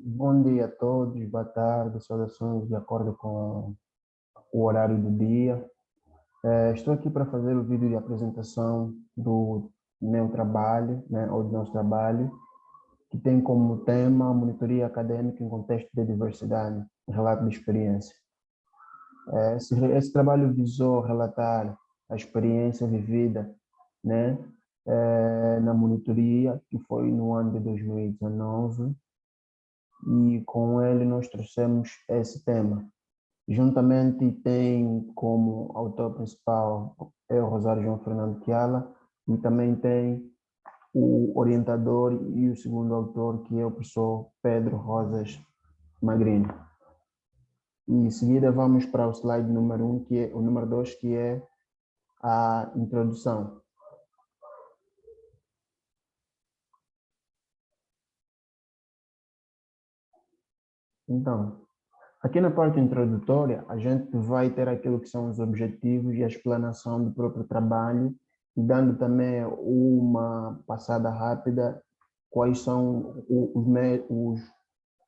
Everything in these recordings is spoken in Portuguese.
Bom dia a todos, boa tarde, saudações de acordo com o horário do dia. Estou aqui para fazer o vídeo de apresentação do meu trabalho, né, ou do nosso trabalho, que tem como tema monitoria acadêmica em contexto de diversidade, relato de experiência. Esse trabalho visou relatar a experiência vivida, né, na monitoria, que foi no ano de 2019, e com ele nós trouxemos esse tema. Juntamente tem como autor principal o Rosário João Fernando Chiala e também tem o orientador e o segundo autor, que é o professor Pedro Rosas Magrini. E em seguida vamos para o slide número 1, que é o número 2, que é a introdução. Então, aqui na parte introdutória, a gente vai ter aquilo que são os objetivos e a explanação do próprio trabalho, e dando também uma passada rápida quais são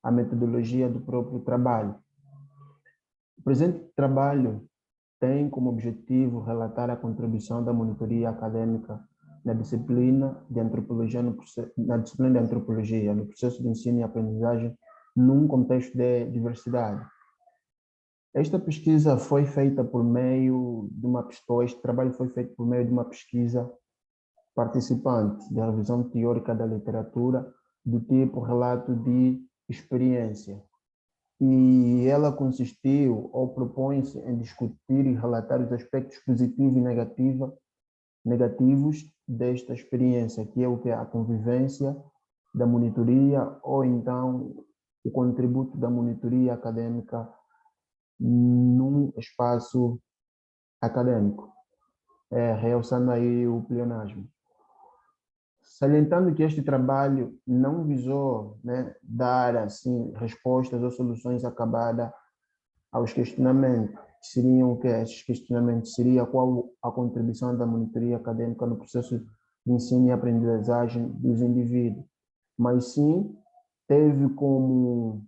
a metodologia do próprio trabalho. O presente trabalho tem como objetivo relatar a contribuição da monitoria acadêmica na disciplina de antropologia, na disciplina de antropologia, no processo de ensino e aprendizagem num contexto de diversidade. Esta pesquisa foi feita por meio de este trabalho foi feito por meio de uma pesquisa participante de revisão teórica da literatura do tipo relato de experiência. E ela consistiu ou propõe-se em discutir e relatar os aspectos positivos e negativos desta experiência, que é o que é a convivência da monitoria ou então o contributo da monitoria acadêmica num espaço acadêmico, realçando aí o pleonasmo. Salientando que este trabalho não visou, né, dar assim respostas ou soluções acabadas aos questionamentos, que seriam o que esses questionamentos seria qual a contribuição da monitoria acadêmica no processo de ensino e aprendizagem dos indivíduos, mas sim teve como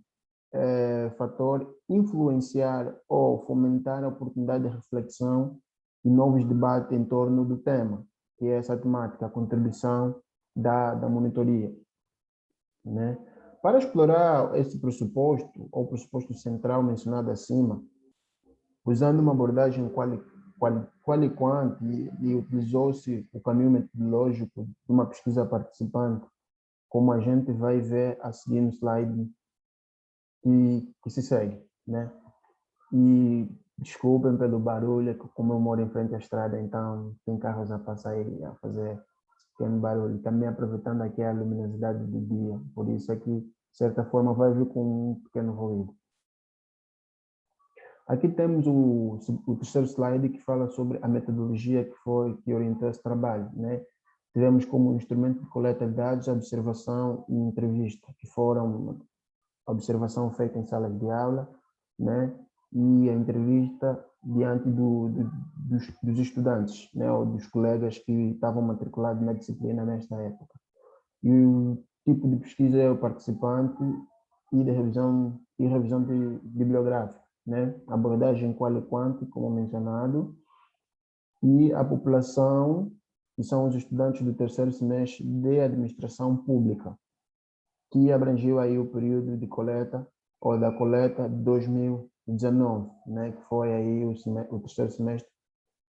fator influenciar ou fomentar a oportunidade de reflexão e novos debates em torno do tema, que é essa temática, a contribuição da monitoria, né? Para explorar esse pressuposto, ou pressuposto central mencionado acima, usando uma abordagem qual e quant, e utilizou-se o caminho metodológico de uma pesquisa participante, como a gente vai ver a seguir no slide que se segue, né? E desculpem pelo barulho, como eu moro em frente à estrada, então tem carros a passar e a fazer pequeno barulho. Também aproveitando aqui a luminosidade do dia, por isso aqui, de certa forma, vai vir com um pequeno ruído. Aqui temos o terceiro slide que fala sobre a metodologia que orientou esse trabalho, né? Tivemos como instrumento de coleta de dados, observação e entrevista, que foram observação feita em salas de aula, né? E a entrevista diante dos estudantes, né? Ou dos colegas que estavam matriculados na disciplina nesta época. E o tipo de pesquisa é o participante e de revisão bibliográfica, né? Abordagem qual e quanto, como mencionado, e a população, que são os estudantes do terceiro semestre de administração pública, que abrangiu aí o período de coleta, ou da coleta de 2019, né, que foi aí o terceiro semestre,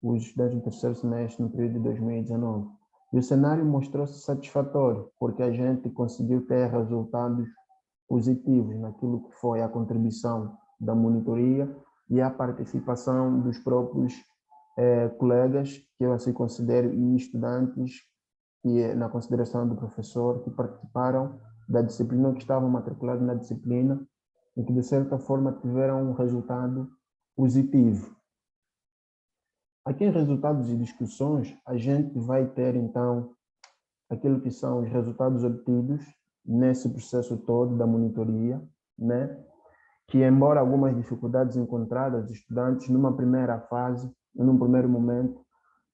os estudantes do terceiro semestre no período de 2019. E o cenário mostrou-se satisfatório, porque a gente conseguiu ter resultados positivos naquilo que foi a contribuição da monitoria e a participação dos próprios colegas, que eu assim considero, e estudantes, e na consideração do professor, que participaram da disciplina, que estavam matriculados na disciplina e que, de certa forma, tiveram um resultado positivo. Aqui em resultados e discussões, a gente vai ter, então, aquilo que são os resultados obtidos nesse processo todo da monitoria, né? Que, embora algumas dificuldades encontradas, os estudantes, numa primeira fase, num primeiro momento,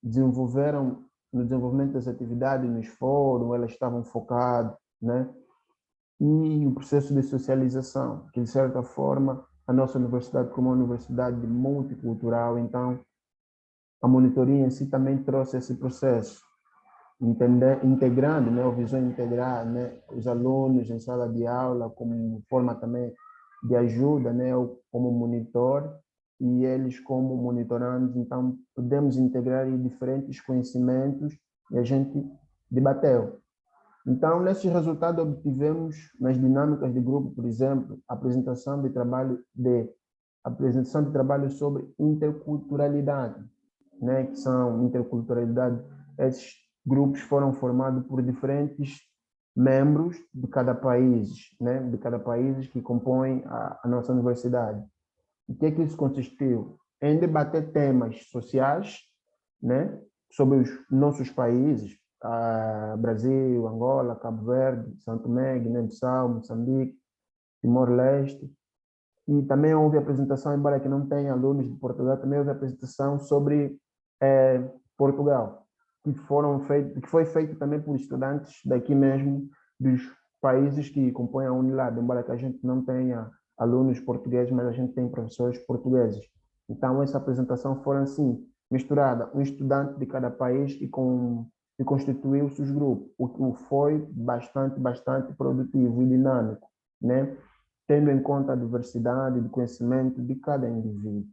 desenvolveram no desenvolvimento das atividades nos fóruns, elas estavam focadas, né? e o processo de socialização, que de certa forma a nossa universidade como uma universidade multicultural, então a monitoria em si também trouxe esse processo, integrando, né, a visão integrar, né, os alunos em sala de aula como forma também de ajuda, né, eu como monitor e eles como monitorandos, então podemos integrar aí diferentes conhecimentos e a gente debateu. Então, nesses resultados obtivemos nas dinâmicas de grupo, por exemplo, apresentação de trabalho sobre interculturalidade, né, que são interculturalidade. Esses grupos foram formados por diferentes membros de cada país, né, de cada país que compõem a nossa universidade. O que isso consistiu? Em debater temas sociais, né, sobre os nossos países, Brasil, Angola, Cabo Verde, São Tomé, Guiné-Bissau, Moçambique, Timor-Leste. E também houve apresentação, embora que não tenha alunos de Portugal, também houve apresentação sobre Portugal, que foi feito também por estudantes daqui mesmo, dos países que compõem a Unilab, embora que a gente não tenha alunos portugueses, mas a gente tem professores portugueses. Então, essa apresentação foi assim, misturada, um estudante de cada país e constituiu-se os grupos, o que foi bastante produtivo e dinâmico, né? Tendo em conta a diversidade de conhecimento de cada indivíduo.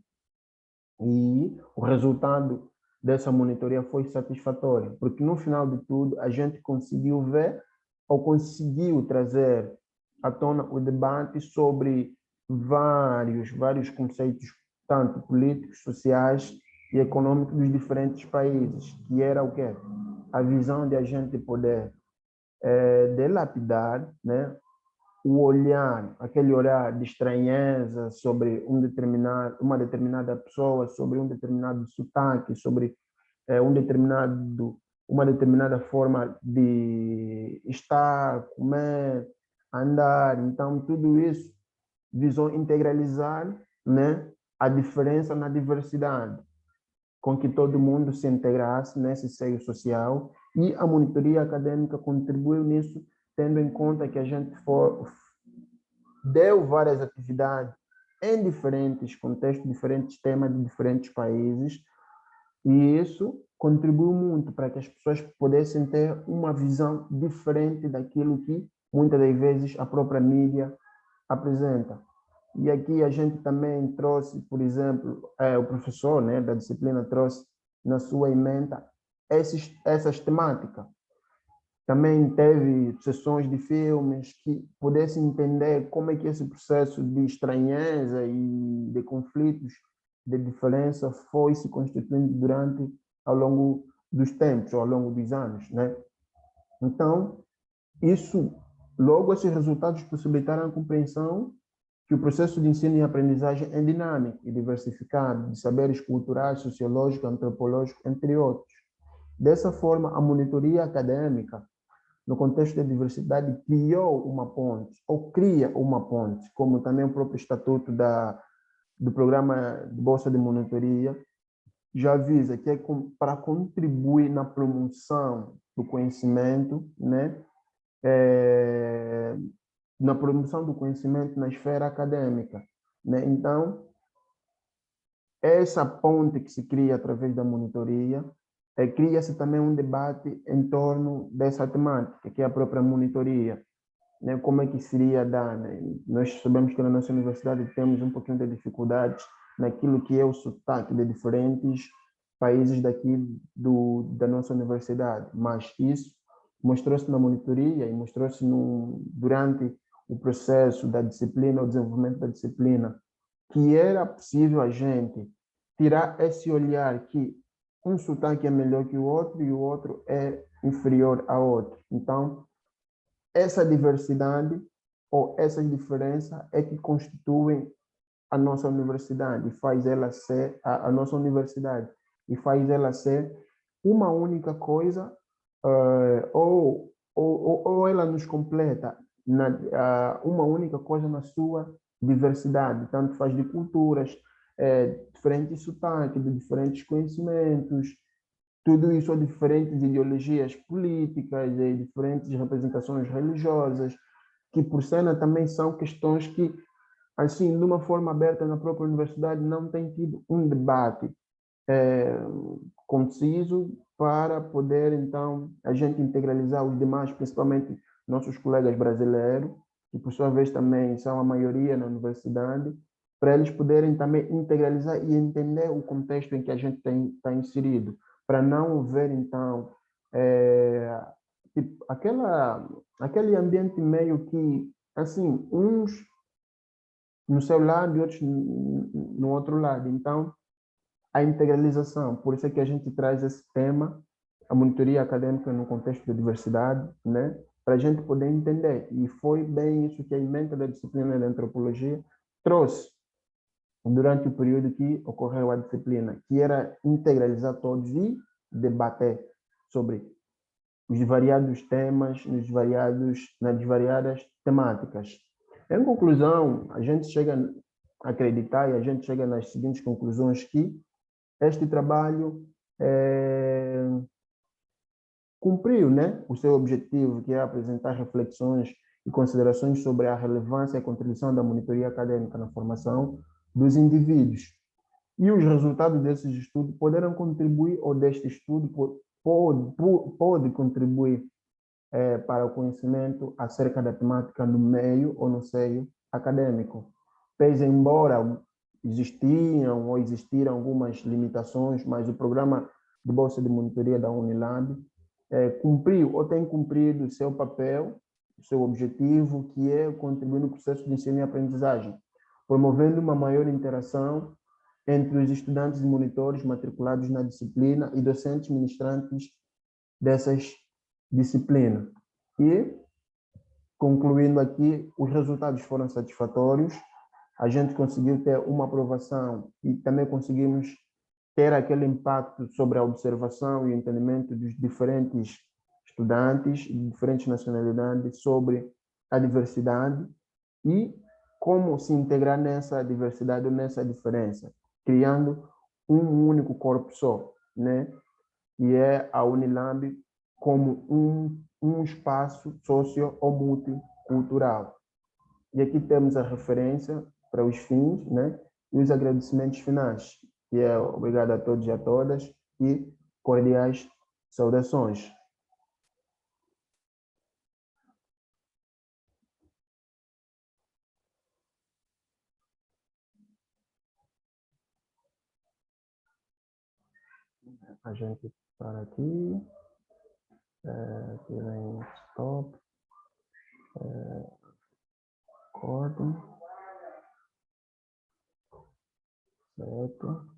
E o resultado dessa monitoria foi satisfatório, porque no final de tudo a gente conseguiu ver ou conseguiu trazer à tona o debate sobre vários conceitos, tanto políticos, sociais e econômicos dos diferentes países, que era o quê? A visão de a gente poder delapidar, né, o olhar, aquele olhar de estranheza sobre uma determinada pessoa, sobre um determinado sotaque, sobre uma determinada forma de estar, comer, andar. Então, tudo isso visou integralizar, né, a diferença na diversidade, com que todo mundo se integrasse nesse seio social, e a monitoria acadêmica contribuiu nisso, tendo em conta que a gente deu várias atividades em diferentes contextos, diferentes temas de diferentes países, e isso contribuiu muito para que as pessoas pudessem ter uma visão diferente daquilo que muitas das vezes a própria mídia apresenta. E aqui a gente também trouxe, por exemplo, o professor, né, da disciplina trouxe na sua ementa essas temáticas. Também teve sessões de filmes que pudessem entender como é que esse processo de estranheza e de conflitos, de diferença, foi se constituindo ao longo dos tempos, ao longo dos anos, né? Então, logo esses resultados possibilitaram a compreensão que o processo de ensino e aprendizagem é dinâmico e diversificado, de saberes culturais, sociológicos, antropológicos, entre outros. Dessa forma, a monitoria acadêmica, no contexto da diversidade, criou uma ponte, ou cria uma ponte, como também o próprio estatuto do programa de Bolsa de Monitoria já avisa, que é para contribuir na promoção do conhecimento, né? Na promoção do conhecimento na esfera acadêmica, né? Então, essa ponte que se cria através da monitoria, cria-se também um debate em torno dessa temática, que é a própria monitoria, né? Como é que seria dar, né? Nós sabemos que na nossa universidade temos um pouquinho de dificuldades naquilo que é o sotaque de diferentes países daqui da nossa universidade, mas isso mostrou-se na monitoria e mostrou-se durante o processo da disciplina, o desenvolvimento da disciplina, que era possível a gente tirar esse olhar que um sotaque é melhor que o outro e o outro é inferior ao outro. Então, essa diversidade ou essas diferenças é que constituem a nossa universidade, faz ela ser a nossa universidade e faz ela ser uma única coisa, ou ela nos completa uma única coisa na sua diversidade, tanto faz de culturas, diferentes sotaques, de diferentes conhecimentos, tudo isso é diferentes ideologias políticas, diferentes representações religiosas, que por cena também são questões que, assim, de uma forma aberta na própria universidade, não tem tido um debate conciso para poder, então, a gente integralizar os demais, principalmente nossos colegas brasileiros, que por sua vez também são a maioria na universidade, para eles poderem também integralizar e entender o contexto em que a gente está inserido, para não haver, então, tipo, aquele ambiente meio que, assim, uns no seu lado e outros no outro lado. Então, a integralização. Por isso é que a gente traz esse tema, a monitoria acadêmica no contexto da diversidade, né? Para a gente poder entender. E foi bem isso que a ementa da disciplina de antropologia trouxe durante o período que ocorreu a disciplina, que era integralizar todos e debater sobre os variados temas, nas variadas temáticas. Em conclusão, a gente chega a acreditar e a gente chega nas seguintes conclusões que este trabalho cumpriu, né, o seu objetivo, que é apresentar reflexões e considerações sobre a relevância e a contribuição da monitoria acadêmica na formação dos indivíduos. E os resultados desses estudos poderão contribuir, ou deste estudo pode contribuir para o conhecimento acerca da temática no meio ou no seio acadêmico. Pese embora existiam ou existiram algumas limitações, mas o programa de bolsa de monitoria da Unilab cumpriu ou tem cumprido o seu papel, o seu objetivo, que é contribuir no processo de ensino e aprendizagem, promovendo uma maior interação entre os estudantes e monitores matriculados na disciplina e docentes ministrantes dessas disciplinas. E, concluindo aqui, os resultados foram satisfatórios, a gente conseguiu ter uma aprovação e também conseguimos ter aquele impacto sobre a observação e o entendimento dos diferentes estudantes de diferentes nacionalidades sobre a diversidade e como se integrar nessa diversidade ou nessa diferença, criando um único corpo só, né? E é a Unilab como um espaço socio ou multicultural. E aqui temos a referência para os fins, né? E os agradecimentos finais, que é obrigado a todos e a todas e cordiais saudações. A gente para aqui, tira em stop, corta, certo?